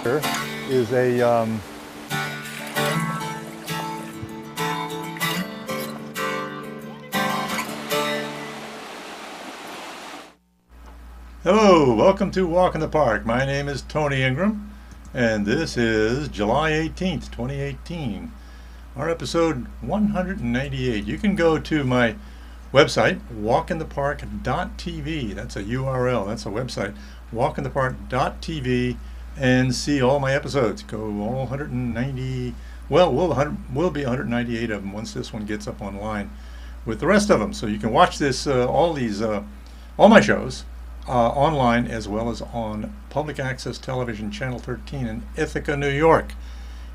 Chapter is a Hello, welcome to Walk in the Park. My name is Tony Ingram, and this is July 18th, 2018, our episode 198. You can go to my website, walkinthepark.tv. That's a URL, that's a website, walkinthepark.tv, and see all my episodes. Go all 190, well, we'll be 198 of them once this one gets up online with the rest of them. So you can watch this, all my shows, online, as well as on public access television, Channel 13 in Ithaca, New York.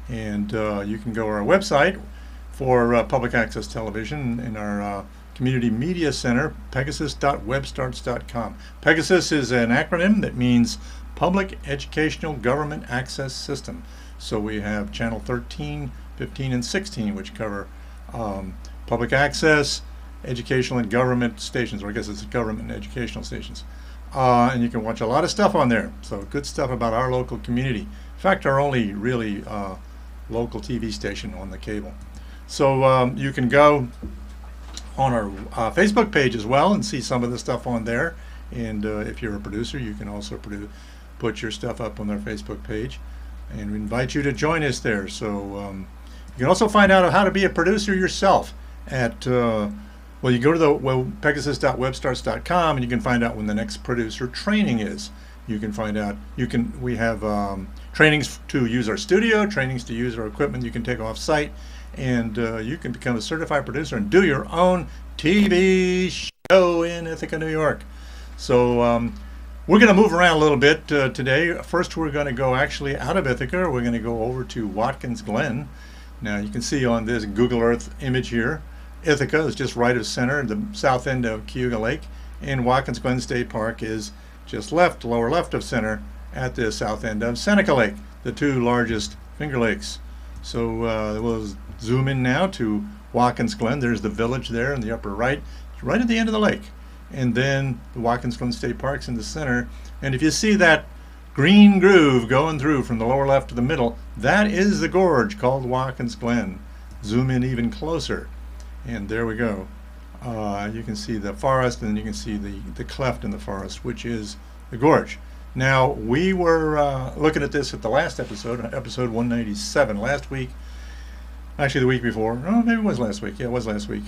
And you can go to our website for public access television in our community media center, pegasus.webstarts.com. Pegasus is an acronym that means Public Educational Government Access System. So we have Channel 13, 15, and 16, which cover public access, educational and government stations, or I guess it's government and educational stations. And you can watch a lot of stuff on there. So good stuff about our local community. In fact, our only really local TV station on the cable. So you can go on our Facebook page as well and see some of the stuff on there. And if you're a producer, you can also put your stuff up on our Facebook page. And we invite you to join us there. So you can also find out how to be a producer yourself at well, you go to the pegasus.webstarts.com and you can find out when the next producer training is. You can find out, we have trainings to use our studio, trainings to use our equipment you can take off site, and you can become a certified producer and do your own TV show in Ithaca, New York. So we're going to move around a little bit today. First, we're going to go actually out of Ithaca. We're going to go over to Watkins Glen. Now you can see on this Google Earth image here, Ithaca is just right of center, the south end of Cayuga Lake, and Watkins Glen State Park is just lower left of center at the south end of Seneca Lake, the two largest Finger Lakes. So we'll zoom in now to Watkins Glen. There's the village there in the upper right. It's right at the end of the lake. And then the Watkins Glen State Park's in the center. And if you see that green groove going through from the lower left to the middle, that is the gorge called Watkins Glen. Zoom in even closer. And there we go. You can see the forest, and you can see the cleft in the forest, which is the gorge. Now, we were looking at this at the last episode 197, last week. Actually, the week before. Oh, maybe it was last week. Yeah, it was last week.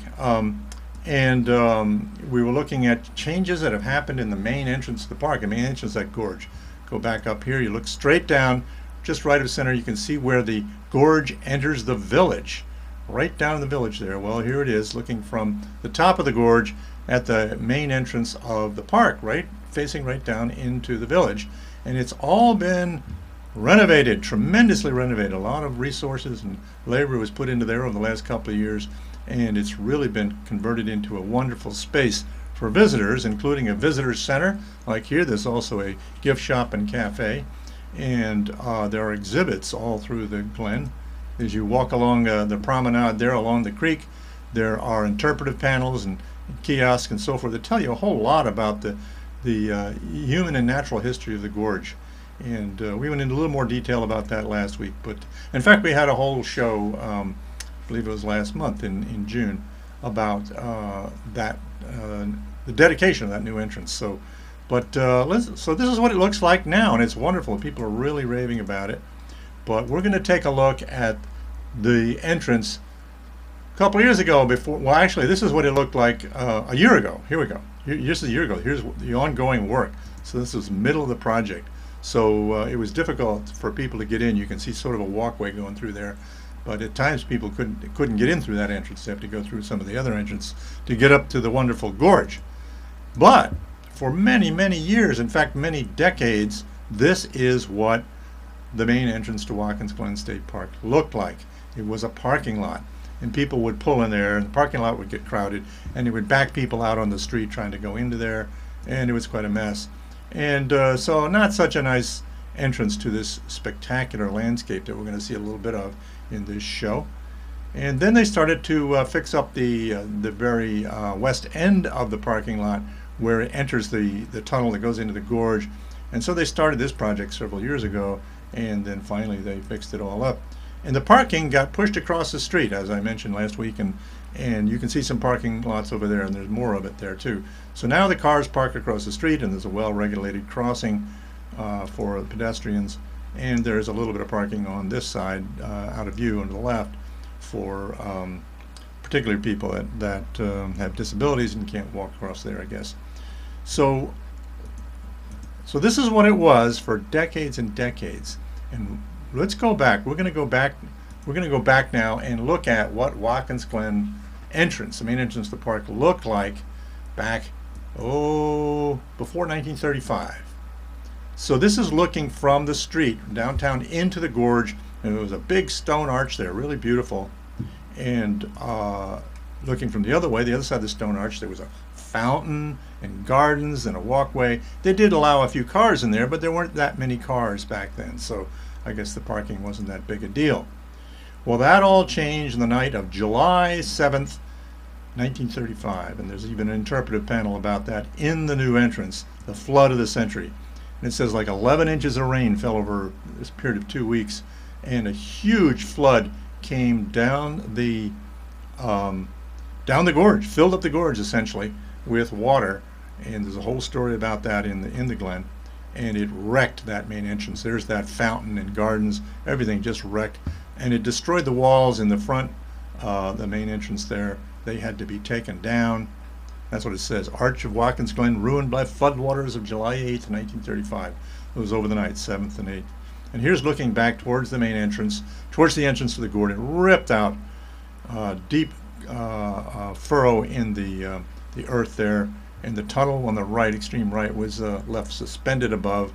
And we were looking at changes that have happened in the main entrance to the park, the main entrance to that gorge. Go back up here. You look straight down, just right of center. You can see where the gorge enters the village. Right down in the village there. Well, here it is, looking from the top of the gorge at the main entrance of the park, right, facing right down into the village. And it's all been renovated, tremendously renovated. A lot of resources and labor was put into there over the last couple of years, and it's really been converted into a wonderful space for visitors, including a visitor center. Like here, there's also a gift shop and cafe, and there are exhibits all through the Glen. As you walk along the promenade there along the creek, there are interpretive panels and kiosks and so forth that tell you a whole lot about the human and natural history of the gorge. And we went into a little more detail about that last week. But in fact, we had a whole show, I believe it was last month in June, about the dedication of that new entrance. So this is what it looks like now, and it's wonderful. People are really raving about it. But we're going to take a look at the entrance a couple of years ago. Well, actually, this is what it looked like a year ago. Here we go. Just a year ago. Here's the ongoing work. So this was middle of the project. So it was difficult for people to get in. You can see sort of a walkway going through there. But at times people couldn't get in through that entrance. They have to go through some of the other entrances to get up to the wonderful gorge. But for many, many years, in fact, many decades, this is what the main entrance to Watkins Glen State Park looked like. It was a parking lot, and people would pull in there, and the parking lot would get crowded, and it would back people out on the street trying to go into there, and it was quite a mess. And so not such a nice entrance to this spectacular landscape that we're going to see a little bit of in this show. And then they started to fix up the very west end of the parking lot where it enters the tunnel that goes into the gorge. And so they started this project several years ago, and then finally they fixed it all up. And the parking got pushed across the street, as I mentioned last week, and you can see some parking lots over there, and there's more of it there too. So now the cars park across the street, and there's a well-regulated crossing for pedestrians, and there's a little bit of parking on this side out of view on the left for particularly people that have disabilities and can't walk across there, I guess. So this is what it was for decades and decades. And let's go back. We're going to go back. We're going to go back now and look at what Watkins Glen entrance, the main entrance to the park, looked like back, before 1935. So this is looking from the street downtown into the gorge, and there was a big stone arch there, really beautiful. And looking from the other way, the other side of the stone arch, there was a fountain and gardens and a walkway. They did allow a few cars in there, but there weren't that many cars back then, so I guess the parking wasn't that big a deal. Well, that all changed on the night of July 7th, 1935, and there's even an interpretive panel about that in the new entrance, the flood of the century. And it says like 11 inches of rain fell over this period of 2 weeks, and a huge flood came down the gorge, filled up the gorge essentially with water, and there's a whole story about that in the Glen, and it wrecked that main entrance. There's that fountain and gardens, everything just wrecked, and it destroyed the walls in the front, the main entrance there. They had to be taken down. That's what it says. Arch of Watkins Glen ruined by floodwaters of July 8th, 1935. It was over the night, 7th and 8th. And here's looking back towards the main entrance, towards the entrance to the gorge. It ripped out deep furrow in the earth there, and the tunnel on the right, extreme right, was left suspended above,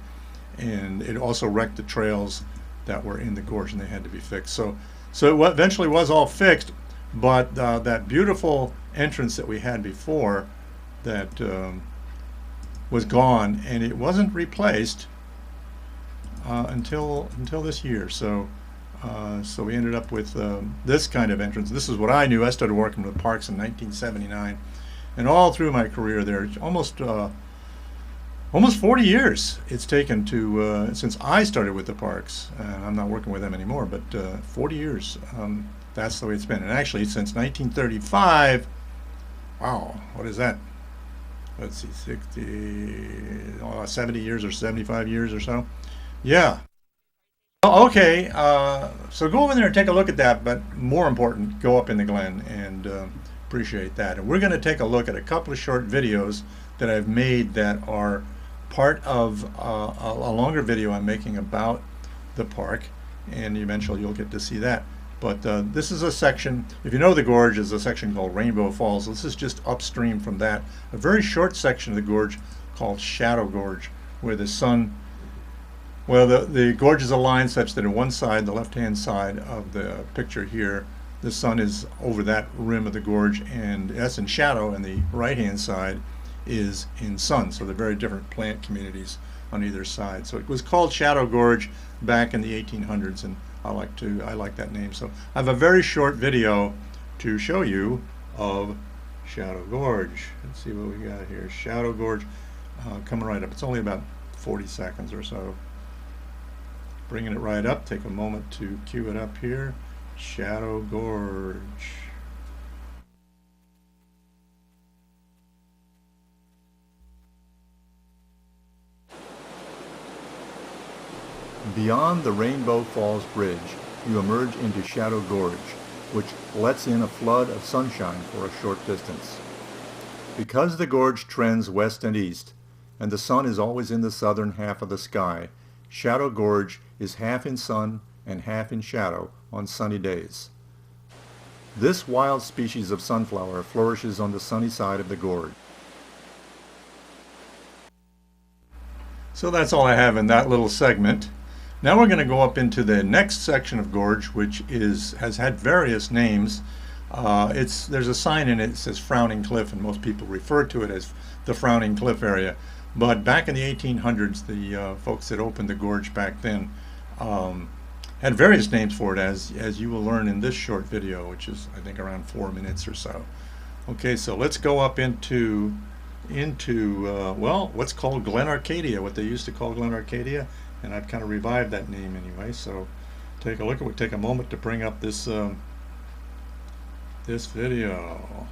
and it also wrecked the trails that were in the gorge, and they had to be fixed. So it eventually was all fixed, but that beautiful entrance that we had before that was gone, and it wasn't replaced until this year. So we ended up with this kind of entrance. This is what I knew. I started working with parks in 1979, and all through my career there, almost 40 years it's taken to since I started with the parks. I'm not working with them anymore, but 40 years. That's the way it's been. And actually, since 1935, wow, what is that? Let's see, 70 years or 75 years or so. Yeah. Okay, so go over there and take a look at that, but more important, go up in the Glen and appreciate that. And we're going to take a look at a couple of short videos that I've made that are part of a longer video I'm making about the park, and eventually you'll get to see that. But this is a section, if you know the gorge, is a section called Rainbow Falls. This is just upstream from that. A very short section of the gorge called Shadow Gorge, where the sun, well, the gorge is aligned such that on one side, the left-hand side of the picture here, the sun is over that rim of the gorge, and that's in shadow, and the right-hand side is in sun. So they're very different plant communities on either side. So it was called Shadow Gorge back in the 1800s, and I like that name. So I have a very short video to show you of Shadow Gorge. Let's see what we got here. Shadow Gorge coming right up. It's only about 40 seconds or so. Bringing it right up. Take a moment to cue it up here. Shadow Gorge. Beyond the Rainbow Falls Bridge, you emerge into Shadow Gorge, which lets in a flood of sunshine for a short distance. Because the gorge trends west and east, and the sun is always in the southern half of the sky, Shadow Gorge is half in sun and half in shadow on sunny days. This wild species of sunflower flourishes on the sunny side of the gorge. So that's all I have in that little segment. Now we're going to go up into the next section of gorge, which has had various names. There's a sign in it that says Frowning Cliff, and most people refer to it as the Frowning Cliff area. But back in the 1800s, the folks that opened the gorge back then had various names for it, as you will learn in this short video, which is, I think, around 4 minutes or so. Okay, so let's go up into well, what's called Glen Arcadia, what they used to call Glen Arcadia. and I've kind of revived that name anyway. So take a look. We'll take a moment to bring up this this video.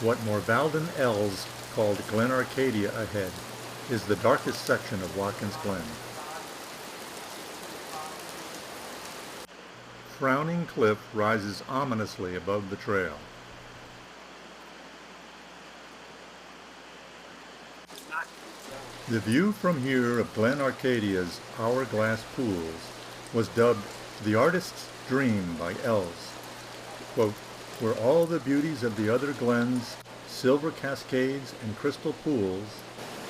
What Morvalden Ells called Glen Arcadia ahead is the darkest section of Watkins Glen. Frowning cliff rises ominously above the trail. The view from here of Glen Arcadia's hourglass pools was dubbed the artist's dream by Ells. Quote, where all the beauties of the other glens, silver cascades and crystal pools,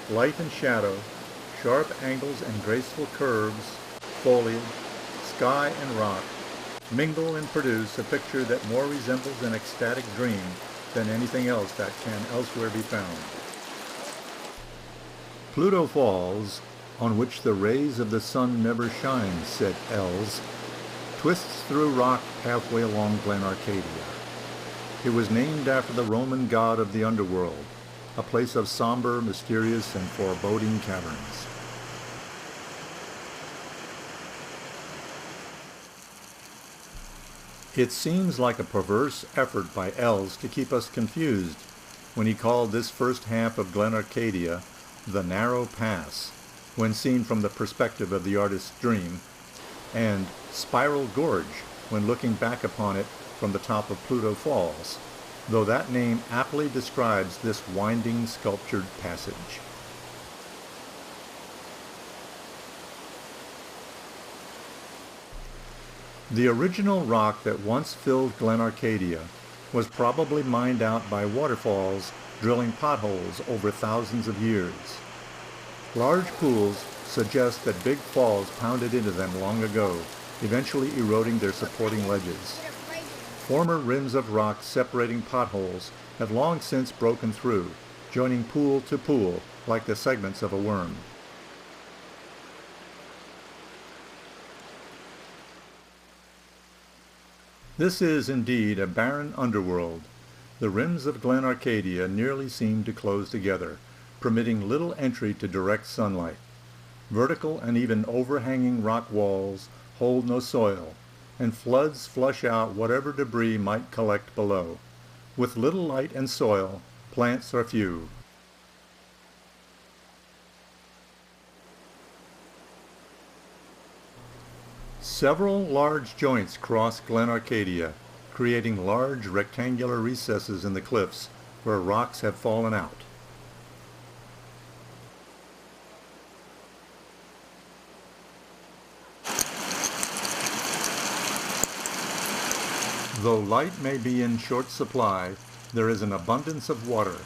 light and shadow, sharp angles and graceful curves, foliage, sky and rock, mingle and produce a picture that more resembles an ecstatic dream than anything else that can elsewhere be found. Pluto Falls, on which the rays of the sun never shine, said Ells, twists through rock halfway along Glen Arcadia. It was named after the Roman god of the underworld, a place of somber, mysterious, and foreboding caverns. It seems like a perverse effort by Ells to keep us confused when he called this first half of Glen Arcadia the Narrow Pass, when seen from the perspective of the artist's dream, and Spiral Gorge when looking back upon it from the top of Pluto Falls, though that name aptly describes this winding sculptured passage. The original rock that once filled Glen Arcadia was probably mined out by waterfalls drilling potholes over thousands of years. Large pools suggest that big falls pounded into them long ago, eventually eroding their supporting ledges. Former rims of rock separating potholes have long since broken through, joining pool to pool like the segments of a worm. This is indeed a barren underworld. The rims of Glen Arcadia nearly seem to close together, permitting little entry to direct sunlight. Vertical and even overhanging rock walls hold no soil, and floods flush out whatever debris might collect below. With little light and soil, plants are few. Several large joints cross Glen Arcadia, creating large rectangular recesses in the cliffs where rocks have fallen out. Though light may be in short supply, there is an abundance of water,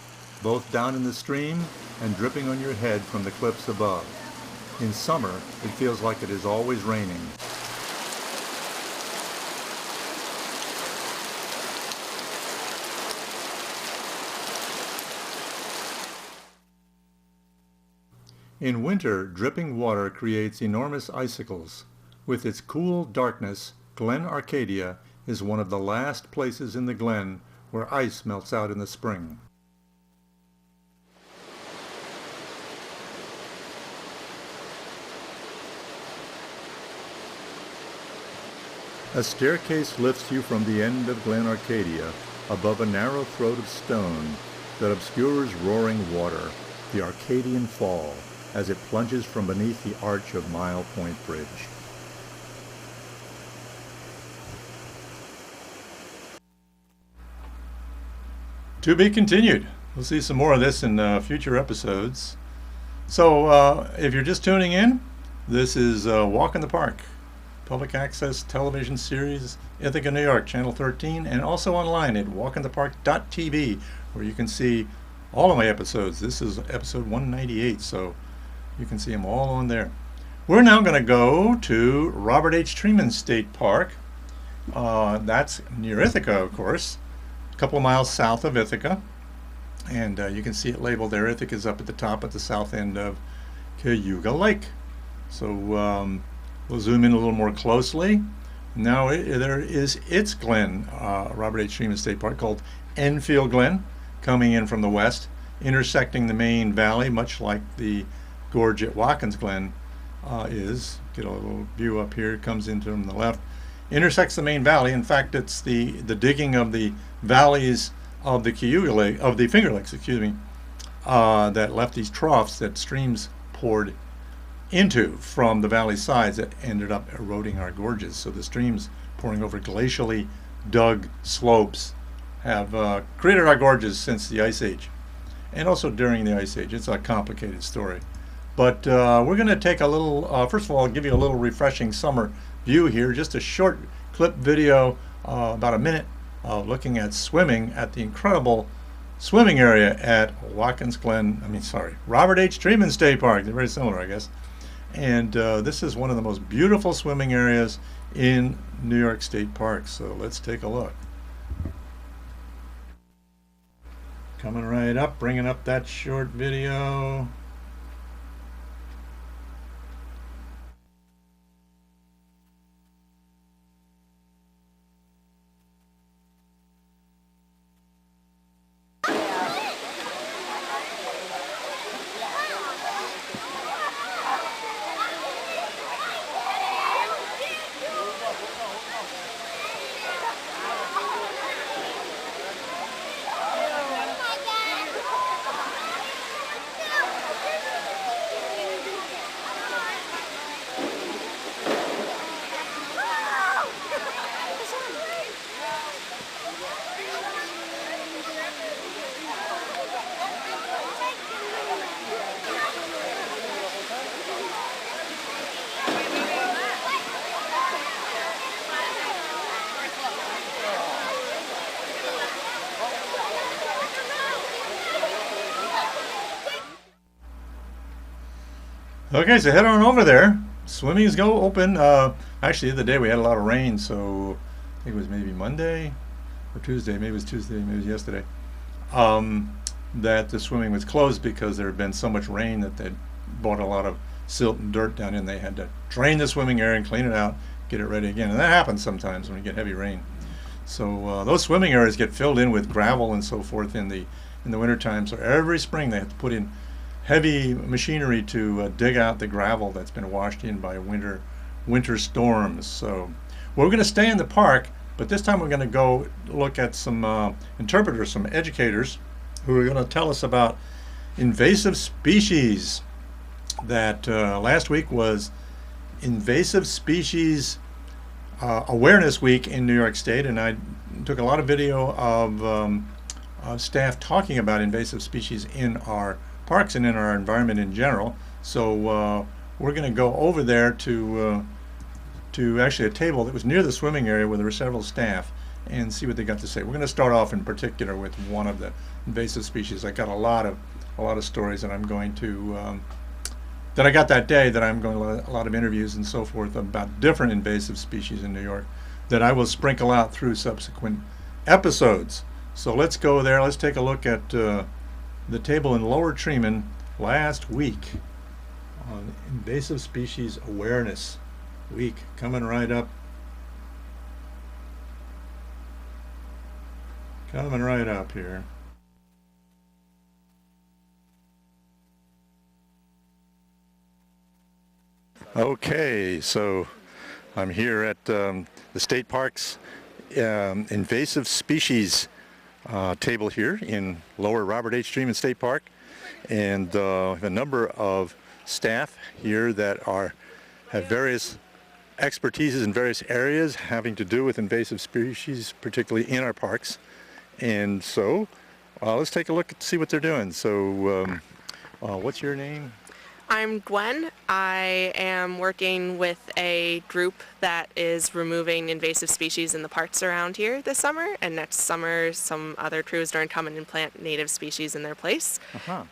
both down in the stream and dripping on your head from the cliffs above. In summer, it feels like it is always raining. In winter, dripping water creates enormous icicles. With its cool darkness, Glen Arcadia is one of the last places in the glen where ice melts out in the spring. A staircase lifts you from the end of Glen Arcadia above a narrow throat of stone that obscures roaring water, the Arcadian Fall, as it plunges from beneath the arch of Mile Point Bridge. To be continued. We'll see some more of this in future episodes. So if you're just tuning in, this is Walk in the Park, public access television series, Ithaca, New York, Channel 13, and also online at walkinthepark.tv, where you can see all of my episodes. This is episode 198, so you can see them all on there. We're now going to go to Robert H. Treman State Park. That's near Ithaca, of course, a couple of miles south of Ithaca. And you can see it labeled there. Ithaca is up at the top at the south end of Cayuga Lake. So we'll zoom in a little more closely. Now there is its Glen, Robert H. Treman State Park, called Enfield Glen, coming in from the west, intersecting the main valley, much like the gorge at Watkins Glen is. Get a little view up here. It comes in from the left, intersects the main valley. In fact, it's the digging of the valleys of the Cayuga Lake, of the Finger Lakes, excuse me, that left these troughs that streams poured into from the valley sides that ended up eroding our gorges. So the streams pouring over glacially dug slopes have created our gorges since the Ice Age, and also during the Ice Age. It's a complicated story. But we're going to take a little, first of all, I'll give you a little refreshing summer view here, just a short clip video, about a minute, looking at swimming at the incredible swimming area at Robert H. Treman State Park. They're very similar, I guess. And this is one of the most beautiful swimming areas in New York State Park. So let's take a look. Coming right up, bringing up that short video. Okay, so head on over there. Swimming is go open. Actually, the other day we had a lot of rain, so I think it was maybe Monday or Tuesday. Maybe it was Tuesday, maybe it was yesterday. That the swimming was closed because there had been so much rain that they'd brought a lot of silt and dirt down in. They had to drain the swimming area and clean it out, get it ready again. And that happens sometimes when you get heavy rain. So those swimming areas get filled in with gravel and so forth in the wintertime. So every spring they have to put in heavy machinery to dig out the gravel that's been washed in by winter storms. So we're going to stay in the park, but this time we're going to go look at some interpreters, some educators, who are going to tell us about invasive species. That last week was Invasive Species Awareness Week in New York State, and I took a lot of video of staff talking about invasive species in our parks and in our environment in general. So we're going to go over there to actually a table that was near the swimming area where there were several staff and see what they got to say. We're going to start off in particular with one of the invasive species. I got a lot of stories that I'm going to that I got that day, that I'm going to a lot of interviews and so forth about different invasive species in New York that I will sprinkle out through subsequent episodes. So let's go there. Let's take a look at the table in Lower Treman last week on Invasive Species Awareness Week. Coming right up. Coming right up here. Okay, so I'm here at the State Park's Invasive Species table here in Lower Robert H. Treman State Park, and a number of staff here that have various expertises in various areas having to do with invasive species, particularly in our parks. And so let's take a look and see what they're doing. So what's your name? I'm Gwen. I am working with a group that is removing invasive species in the parks around here this summer, and next summer some other crews are going to come in and plant native species in their place.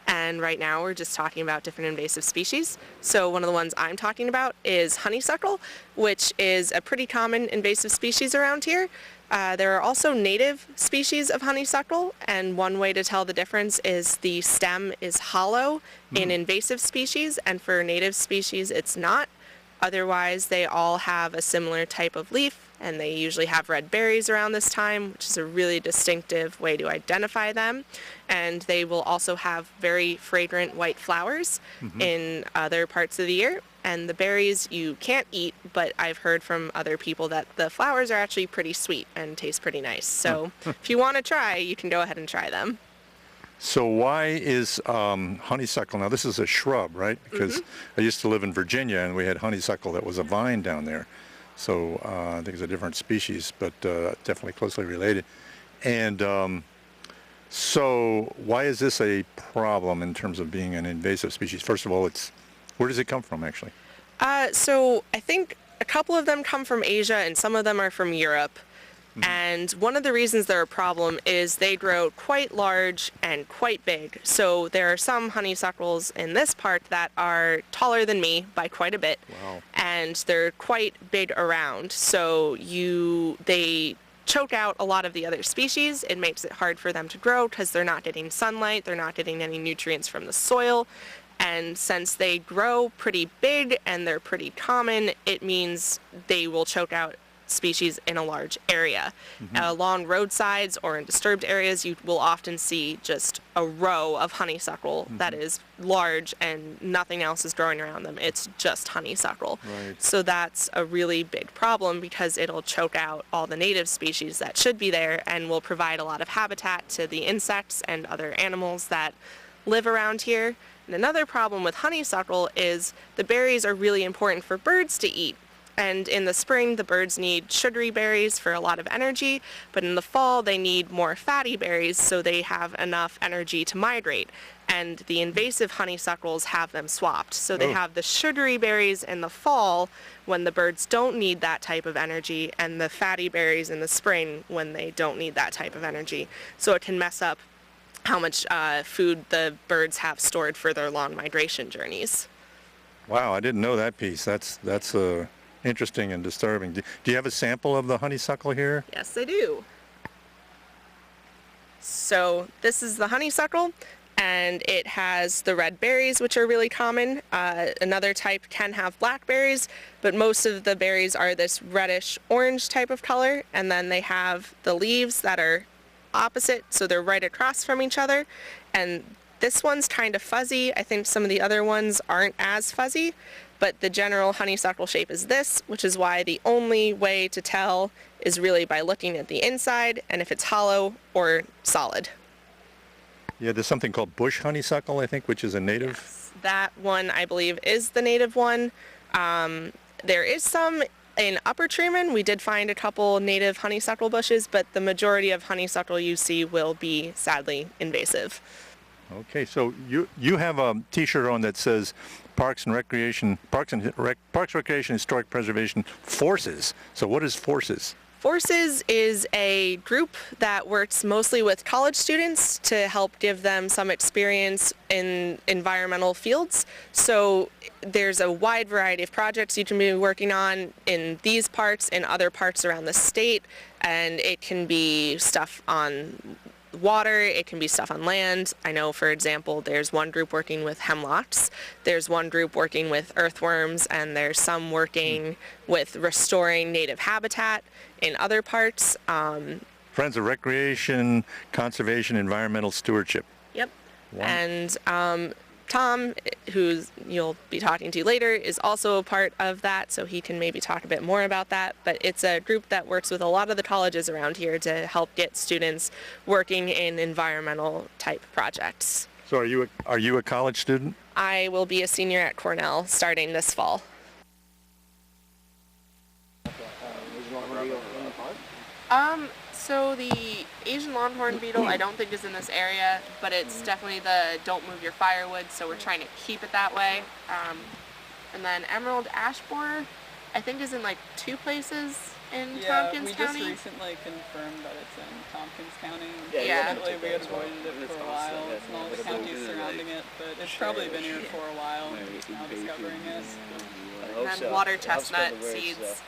And right now we're just talking about different invasive species. So one of the ones I'm talking about is honeysuckle, which is a pretty common invasive species around here. There are also native species of honeysuckle, and one way to tell the difference is the stem is hollow in invasive species, and for native species it's not. Otherwise, they all have a similar type of leaf and they usually have red berries around this time, which is a really distinctive way to identify them. And they will also have very fragrant white flowers in other parts of the year. And the berries you can't eat, but I've heard from other people that the flowers are actually pretty sweet and taste pretty nice. So if you want to try, you can go ahead and try them. So why is honeysuckle, now this is a shrub, right? Because I used to live in Virginia and we had honeysuckle that was a vine down there. So I think it's a different species, but definitely closely related. And so why is this a problem in terms of being an invasive species? First of all, where does it come from actually? So I think a couple of them come from Asia and some of them are from Europe. And one of the reasons they're a problem is they grow quite large and quite big. So there are some honeysuckles in this park that are taller than me by quite a bit. Wow. And they're quite big around. So they choke out a lot of the other species. It makes it hard for them to grow because they're not getting sunlight, they're not getting any nutrients from the soil. And since they grow pretty big and they're pretty common, it means they will choke out species in a large area. Along roadsides or in disturbed areas, you will often see just a row of honeysuckle that is large and nothing else is growing around them. It's just honeysuckle. Right. So that's a really big problem because it'll choke out all the native species that should be there and will provide a lot of habitat to the insects and other animals that live around here. And another problem with honeysuckle is the berries are really important for birds to eat. And in the spring, the birds need sugary berries for a lot of energy, but in the fall, they need more fatty berries so they have enough energy to migrate. And the invasive honeysuckles have them swapped. So they have the sugary berries in the fall when the birds don't need that type of energy, and the fatty berries in the spring when they don't need that type of energy. So it can mess up how much food the birds have stored for their long migration journeys. Wow, I didn't know that piece. That's interesting and disturbing. Do you have a sample of the honeysuckle here? Yes, I do. So this is the honeysuckle, and it has the red berries, which are really common. Another type can have blackberries, but most of the berries are this reddish orange type of color, and then they have the leaves that are opposite, so they're right across from each other. And this one's kind of fuzzy. I think some of the other ones aren't as fuzzy, but the general honeysuckle shape is this, which is why the only way to tell is really by looking at the inside and if it's hollow or solid. Yeah, there's something called bush honeysuckle, I think, which is a native. Yes, that one, I believe, is the native one. There is some in Upper Treman. We did find a couple native honeysuckle bushes, but the majority of honeysuckle you see will be, sadly, invasive. Okay, so you have a T-shirt on that says Parks, Recreation, Historic Preservation Forces. So what is Forces? Forces is a group that works mostly with college students to help give them some experience in environmental fields. So there's a wide variety of projects you can be working on in these parts and other parts around the state, and it can be stuff on water, it can be stuff on land. I know, for example, there's one group working with hemlocks, there's one group working with earthworms, and there's some working with restoring native habitat in other parts. Friends of Recreation, Conservation, Environmental Stewardship. Yep. Wow. And Tom, who you'll be talking to later, is also a part of that, so he can maybe talk a bit more about that. But it's a group that works with a lot of the colleges around here to help get students working in environmental type projects. So are you a college student? I will be a senior at Cornell starting this fall. So the Asian longhorn beetle I don't think is in this area, but it's definitely the don't move your firewood, so we're trying to keep it that way. And then emerald ash borer I think is in like 2 places in Tompkins County. We just recently confirmed that it's in Tompkins County. Yeah. Definitely we had avoided it for a while. It's in all the counties surrounding it, but it's probably been here for a while. We're just now discovering it. And then water chestnut seeds.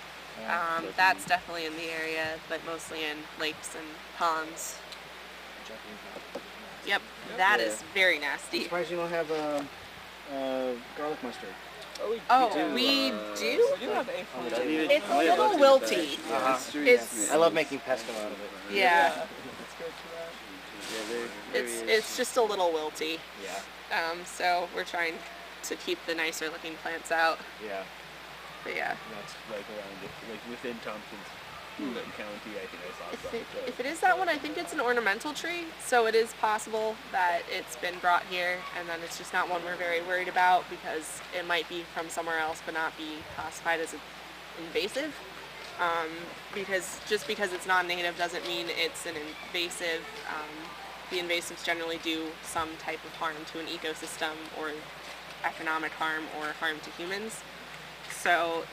That's definitely in the area, but mostly in lakes and ponds. Yep, that is very nasty. I'm surprised you don't have garlic mustard. Oh, we do? We do have aphids. It's a little wilty. It's I love making pesto out of it. yeah. Let's go to that. It's just a little wilty. Yeah. So we're trying to keep the nicer looking plants out. Yeah. But yeah. That's like around it, like within Tompkins County, I think I saw some. If it is that one, I think it's an ornamental tree, so it is possible that it's been brought here, and then it's just not one we're very worried about because it might be from somewhere else but not be classified as invasive. Because just because it's non-native doesn't mean it's an invasive. The invasives generally do some type of harm to an ecosystem or economic harm or harm to humans. So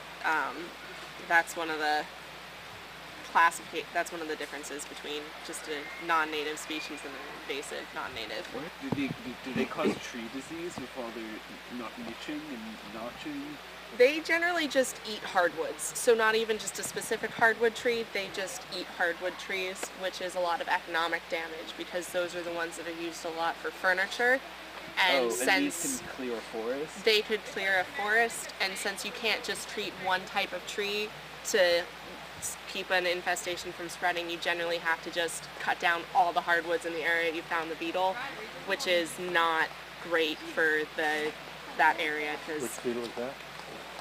that's one of the that's one of the differences between just a non-native species and an invasive non-native. What? Do they cause tree disease with all their not niching and notching? They generally just eat hardwoods, so not even just a specific hardwood tree, they just eat hardwood trees, which is a lot of economic damage because those are the ones that are used a lot for furniture. And since these can clear a forest? They could clear a forest, and since you can't just treat one type of tree to keep an infestation from spreading, you generally have to just cut down all the hardwoods in the area you found the beetle, which is not great for that area. Which beetle is that?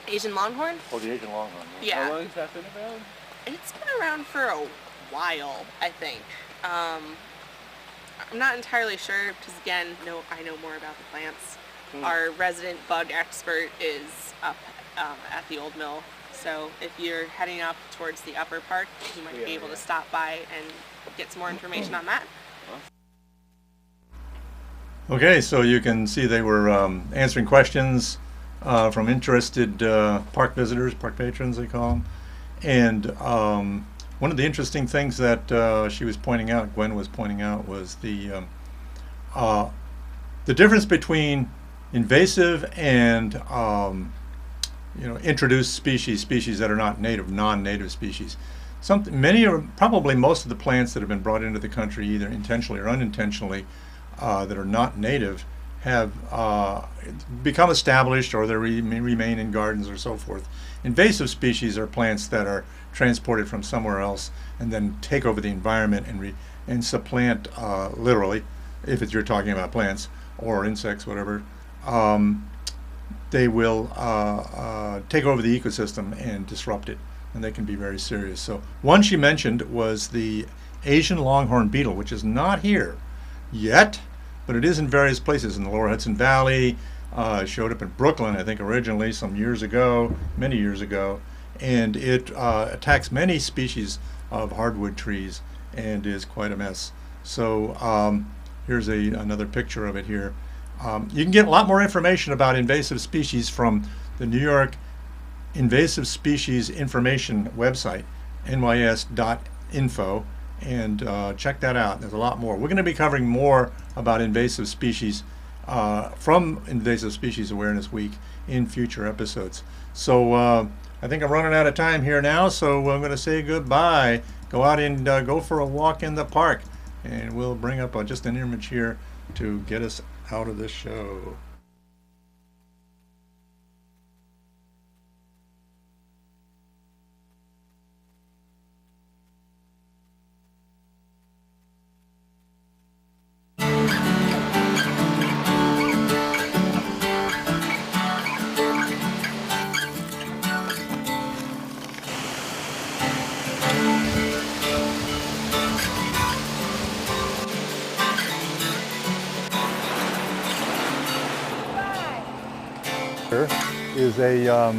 Asian longhorn? Oh, the Asian longhorn. Yeah. How long has that been around? It's been around for a while, I think. I'm not entirely sure because, again, I know more about the plants. Our resident bug expert is up at the old mill. So if you're heading up towards the upper park, you might be able to stop by and get some more information on that. Okay, so you can see they were answering questions from interested park visitors, park patrons they call them. And one of the interesting things that she was pointing out, Gwen was pointing out, was the difference between invasive and introduced species that are not native, non-native species. Probably most of the plants that have been brought into the country, either intentionally or unintentionally, that are not native, have become established, or they remain in gardens or so forth. Invasive species are plants that are transported from somewhere else and then take over the environment and supplant, literally, if you're talking about plants or insects, whatever. They will take over the ecosystem and disrupt it, and they can be very serious. So one she mentioned was the Asian longhorn beetle, which is not here yet, but it is in various places in the lower Hudson Valley. Showed up in Brooklyn, I think, originally some years ago, many years ago, and it attacks many species of hardwood trees and is quite a mess. So here's another picture of it here. You can get a lot more information about invasive species from the New York Invasive Species Information website, nys.info, and check that out. There's a lot more. We're going to be covering more about invasive species from Invasive Species Awareness Week in future episodes. So I think I'm running out of time here now, so I'm going to say goodbye. Go out and go for a walk in the park, and we'll bring up just an image here to get us out of this show. Is a